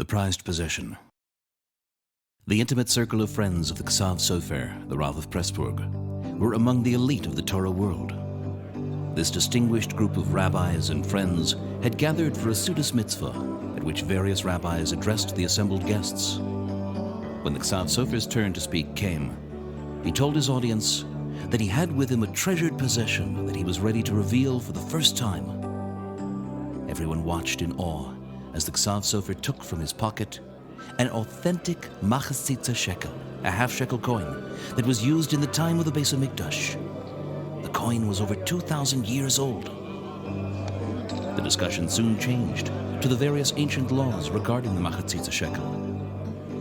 The prized possession. The intimate circle of friends of the Ksav Sofer, the Rav of Pressburg, were among the elite of the Torah world. This distinguished group of rabbis and friends had gathered for a Sudas mitzvah, at which various rabbis addressed the assembled guests. When the Ksav Sofer's turn to speak came, he told his audience that he had with him a treasured possession that he was ready to reveal for the first time. Everyone watched in awe as the Ksav Sofer took from his pocket an authentic Maggid shekel, a half-shekel coin that was used in the time of the Beis Hamikdash. The coin was over 2,000 years old. The discussion soon changed to the various ancient laws regarding the Maggid shekel.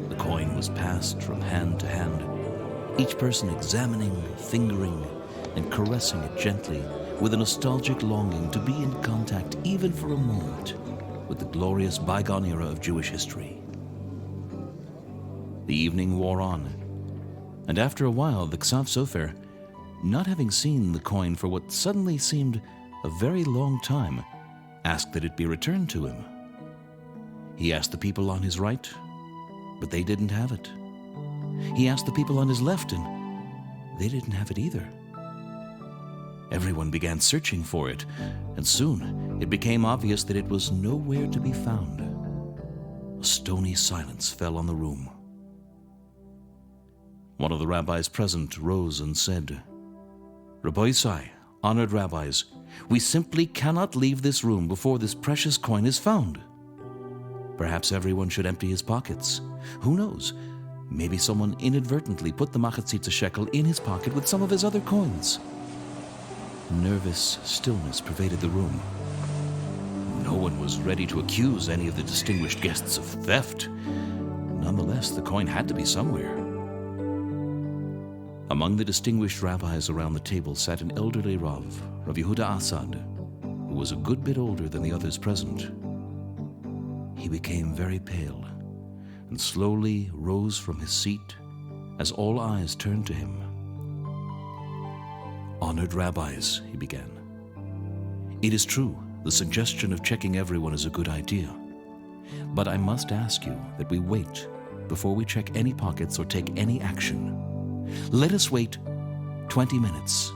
The coin was passed from hand to hand, each person examining, fingering, and caressing it gently with a nostalgic longing to be in contact, even for a moment, with the glorious bygone era of Jewish history. The evening wore on, and after a while the Ksav Sofer, not having seen the coin for what suddenly seemed a very long time, asked that it be returned to him. He asked the people on his right, but they didn't have it. He asked the people on his left, and they didn't have it either. Everyone began searching for it, and soon it became obvious that it was nowhere to be found. A stony silence fell on the room. One of the rabbis present rose and said, "Rabbi Paysach, honored rabbis, we simply cannot leave this room before this precious coin is found. Perhaps everyone should empty his pockets. Who knows? Maybe someone inadvertently put the Maggid shekel in his pocket with some of his other coins." Nervous stillness pervaded the room. No one was ready to accuse any of the distinguished guests of theft. Nonetheless, the coin had to be somewhere. Among the distinguished rabbis around the table sat an elderly Rav, Rav Yehuda Assad, who was a good bit older than the others present. He became very pale and slowly rose from his seat as all eyes turned to him. "Honored rabbis," he began, "it is true, the suggestion of checking everyone is a good idea. But I must ask you that we wait before we check any pockets or take any action. Let us wait 20 minutes.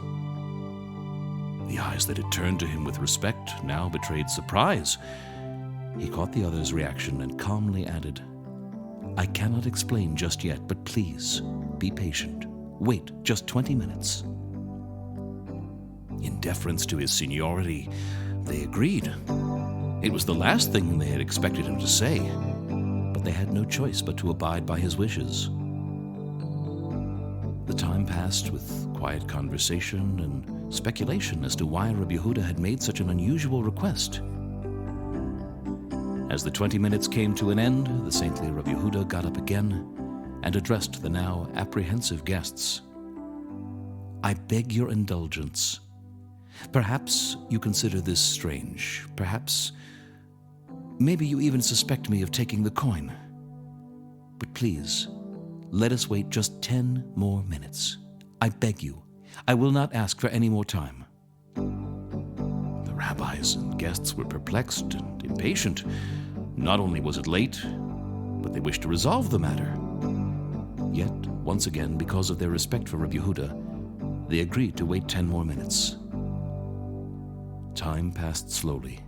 The eyes that had turned to him with respect now betrayed surprise. He caught the other's reaction and calmly added, "I cannot explain just yet, but please be patient. Wait just 20 minutes. In deference to his seniority, they agreed. It was the last thing they had expected him to say, but they had no choice but to abide by his wishes. The time passed with quiet conversation and speculation as to why Rabbi Yehuda had made such an unusual request. As the 20 minutes came to an end, the saintly Rabbi Yehuda got up again and addressed the now apprehensive guests. "I beg your indulgence. Perhaps you consider this strange. Perhaps, maybe you even suspect me of taking the coin. But please, let us wait just 10 more minutes. I beg you. I will not ask for any more time." The rabbis and guests were perplexed and impatient. Not only was it late, but they wished to resolve the matter. Yet, once again, because of their respect for Rabbi Yehuda, they agreed to wait 10 more minutes. Time passed slowly.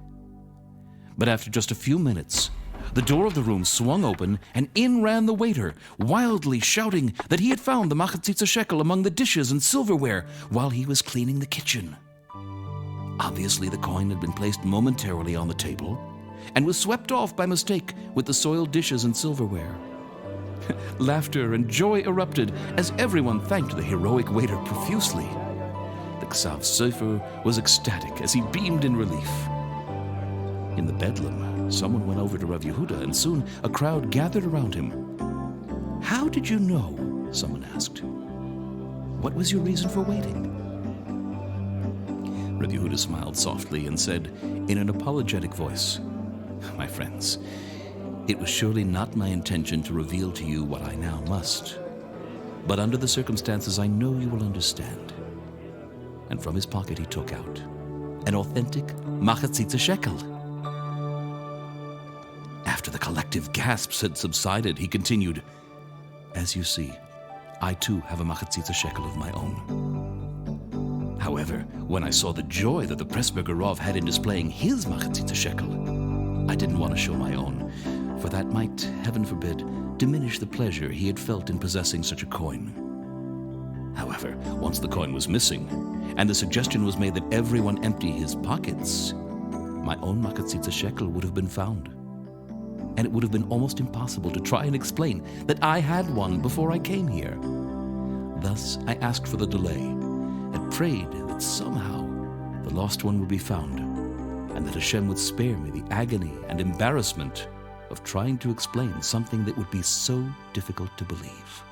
But after just a few minutes, the door of the room swung open, and in ran the waiter, wildly shouting that he had found the Maggid shekel among the dishes and silverware while he was cleaning the kitchen. Obviously, the coin had been placed momentarily on the table and was swept off by mistake with the soiled dishes and silverware. Laughter and joy erupted as everyone thanked the heroic waiter profusely. The Ksav Sofer was ecstatic as he beamed in relief. In the bedlam, someone went over to Rav Yehuda, and soon a crowd gathered around him. "How did you know?" someone asked. "What was your reason for waiting?" Rav Yehuda smiled softly and said in an apologetic voice, "My friends, it was surely not my intention to reveal to you what I now must. But under the circumstances, I know you will understand." And from his pocket he took out an authentic Maggid shekel. After After the collective gasps had subsided, he continued, "As you see, I too have a machatzitza shekel of my own." However, when I saw the joy that the Pressburger Rav had in displaying his machatzitza shekel, I didn't want to show my own, for that might, heaven forbid, diminish the pleasure he had felt in possessing such a coin. However, once the coin was missing, and the suggestion was made that everyone empty his pockets, my own machatzitza shekel would have been found. And it would have been almost impossible to try and explain that I had one before I came here. Thus, I asked for the delay and prayed that somehow the lost one would be found, and that Hashem would spare me the agony and embarrassment of trying to explain something that would be so difficult to believe.